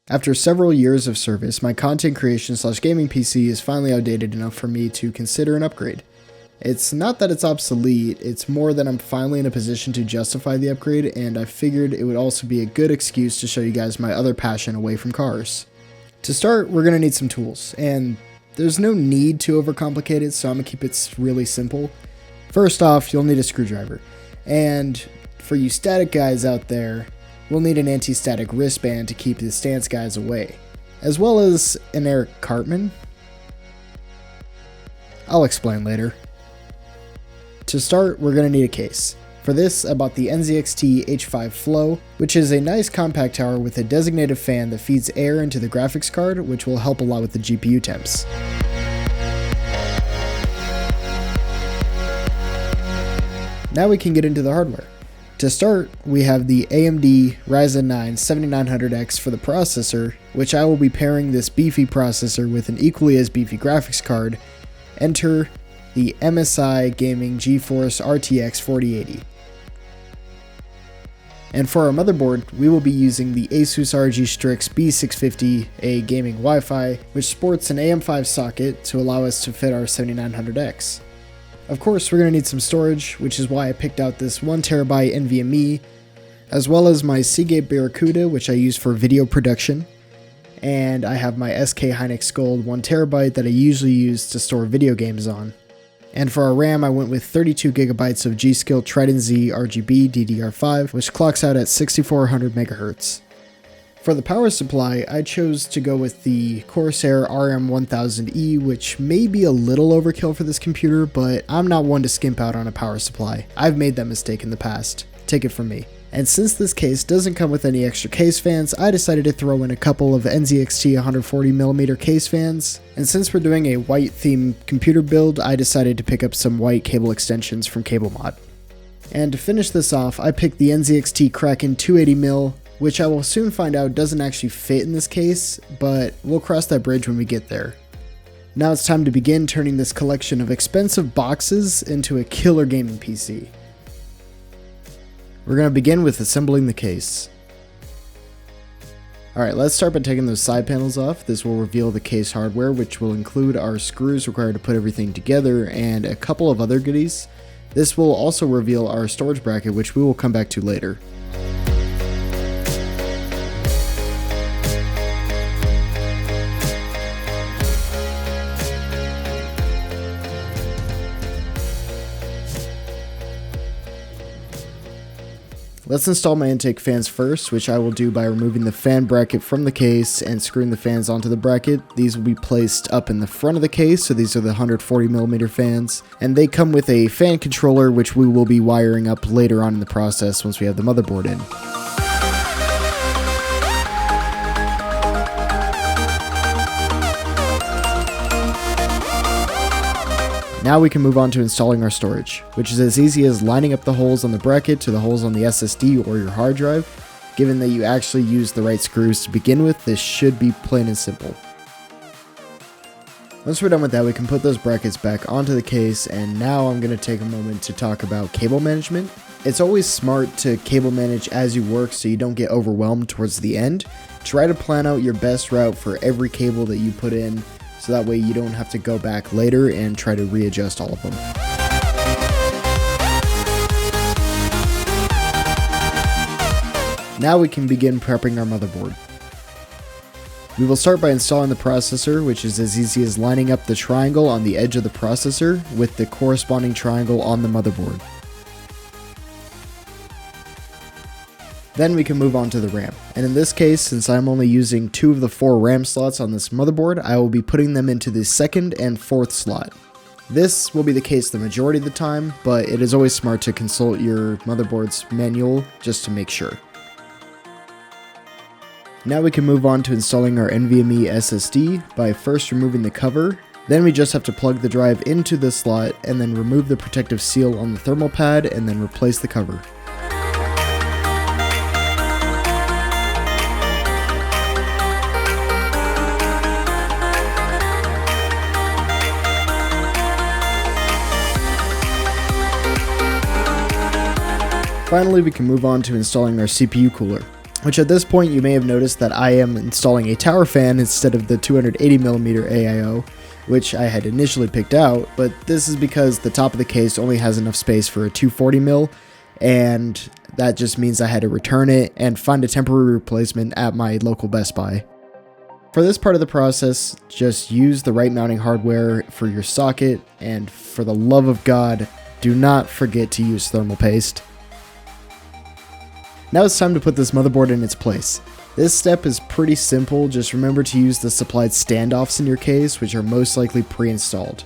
After several years of service, my content creation / gaming PC is finally outdated enough for me to consider an upgrade. It's not that it's obsolete, it's more that I'm finally in a position to justify the upgrade, and I figured it would also be a good excuse to show you guys my other passion away from cars. To start, we're going to need some tools, and there's no need to overcomplicate it, so I'm going to keep it really simple. First off, you'll need a screwdriver, and for you static guys out there, we'll need an anti-static wristband to keep the stance guys away, as well as an Eric Cartman. I'll explain later. To start, we're going to need a case. For this, I bought the NZXT H5 Flow, which is a nice compact tower with a designated fan that feeds air into the graphics card, which will help a lot with the GPU temps. Now we can get into the hardware. To start, we have the AMD Ryzen 9 7900X for the processor, which I will be pairing this beefy processor with an equally as beefy graphics card. Enter the MSI Gaming GeForce RTX 4080. And for our motherboard, we will be using the ASUS ROG STRIX B650A gaming Wi-Fi, which sports an AM5 socket to allow us to fit our 7900X. Of course, we're going to need some storage, which is why I picked out this 1TB NVMe, as well as my Seagate Barracuda, which I use for video production. And I have my SK Hynix Gold 1TB that I usually use to store video games on. And for our RAM, I went with 32GB of G.SKILL Trident Z RGB DDR5, which clocks out at 6400 MHz. For the power supply, I chose to go with the CORSAIR RM1000E, which may be a little overkill for this computer, but I'm not one to skimp out on a power supply. I've made that mistake in the past. Take it from me. And since this case doesn't come with any extra case fans, I decided to throw in a couple of NZXT 140mm case fans. And since we're doing a white themed computer build, I decided to pick up some white cable extensions from CableMod. And to finish this off, I picked the NZXT Kraken 280mm, which I will soon find out doesn't actually fit in this case, but we'll cross that bridge when we get there. Now it's time to begin turning this collection of expensive boxes into a killer gaming PC. We're going to begin with assembling the case. Alright, let's start by taking those side panels off. This will reveal the case hardware, which will include our screws required to put everything together and a couple of other goodies. This will also reveal our storage bracket, which we will come back to later. Let's install my intake fans first, which I will do by removing the fan bracket from the case and screwing the fans onto the bracket. These will be placed up in the front of the case, so these are the 140mm fans, and they come with a fan controller, which we will be wiring up later on in the process once we have the motherboard in. Now we can move on to installing our storage, which is as easy as lining up the holes on the bracket to the holes on the SSD or your hard drive. Given that you actually use the right screws to begin with, this should be plain and simple. Once we're done with that, we can put those brackets back onto the case, and now I'm going to take a moment to talk about cable management. It's always smart to cable manage as you work so you don't get overwhelmed towards the end. Try to plan out your best route for every cable that you put in, so that way you don't have to go back later and try to readjust all of them. Now we can begin prepping our motherboard. We will start by installing the processor, which is as easy as lining up the triangle on the edge of the processor with the corresponding triangle on the motherboard. Then we can move on to the RAM, and in this case, since I'm only using 2 of the 4 RAM slots on this motherboard, I will be putting them into the 2nd and 4th slot. This will be the case the majority of the time, but it is always smart to consult your motherboard's manual just to make sure. Now we can move on to installing our NVMe SSD by first removing the cover. Then we just have to plug the drive into the slot and then remove the protective seal on the thermal pad and then replace the cover. Finally, we can move on to installing our CPU cooler. which at this point you may have noticed that I am installing a tower fan instead of the 280mm AIO, which I had initially picked out, but this is because the top of the case only has enough space for a 240mm, and that just means I had to return it and find a temporary replacement at my local Best Buy. For this part of the process, just use the right mounting hardware for your socket, and for the love of God, do not forget to use thermal paste. Now it's time to put this motherboard in its place. This step is pretty simple, just remember to use the supplied standoffs in your case, which are most likely pre-installed.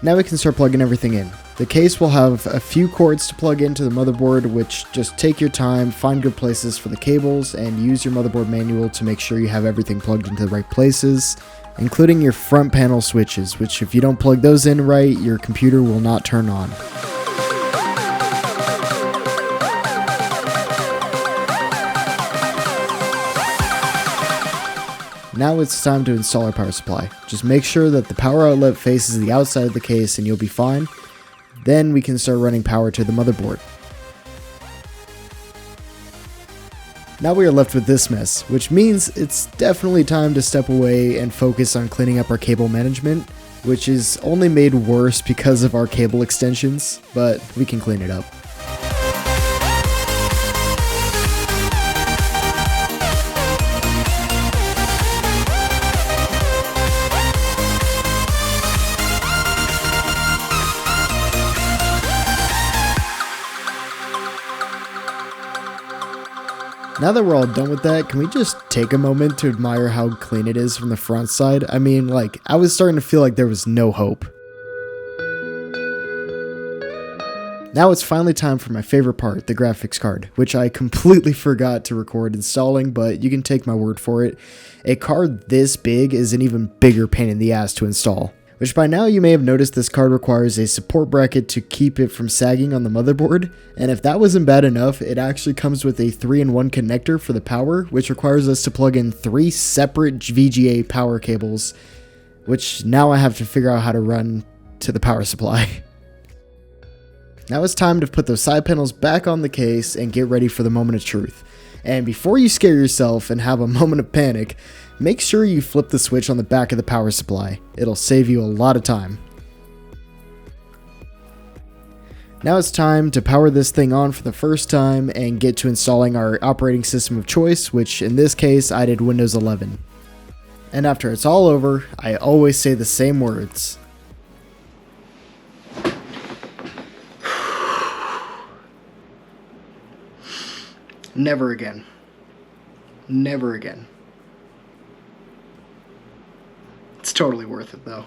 Now we can start plugging everything in. The case will have a few cords to plug into the motherboard, which just take your time, find good places for the cables, and use your motherboard manual to make sure you have everything plugged into the right places, including your front panel switches, which if you don't plug those in right, your computer will not turn on. Now it's time to install our power supply. Just make sure that the power outlet faces the outside of the case and you'll be fine. Then we can start running power to the motherboard. Now we are left with this mess, which means it's definitely time to step away and focus on cleaning up our cable management, which is only made worse because of our cable extensions, but we can clean it up. Now that we're all done with that, can we just take a moment to admire how clean it is from the front side? I mean, like, I was starting to feel like there was no hope. Now it's finally time for my favorite part, the graphics card, which I completely forgot to record installing, but you can take my word for it. A card this big is an even bigger pain in the ass to install. Which by now you may have noticed this card requires a support bracket to keep it from sagging on the motherboard, and if that wasn't bad enough, it actually comes with a 3-in-1 connector for the power, which requires us to plug in 3 separate VGA power cables, which now I have to figure out how to run to the power supply. Now it's time to put those side panels back on the case and get ready for the moment of truth. And before you scare yourself and have a moment of panic, make sure you flip the switch on the back of the power supply. It'll save you a lot of time. Now it's time to power this thing on for the first time and get to installing our operating system of choice, which in this case I did Windows 11. And after it's all over, I always say the same words. Never again. Never again. It's totally worth it though.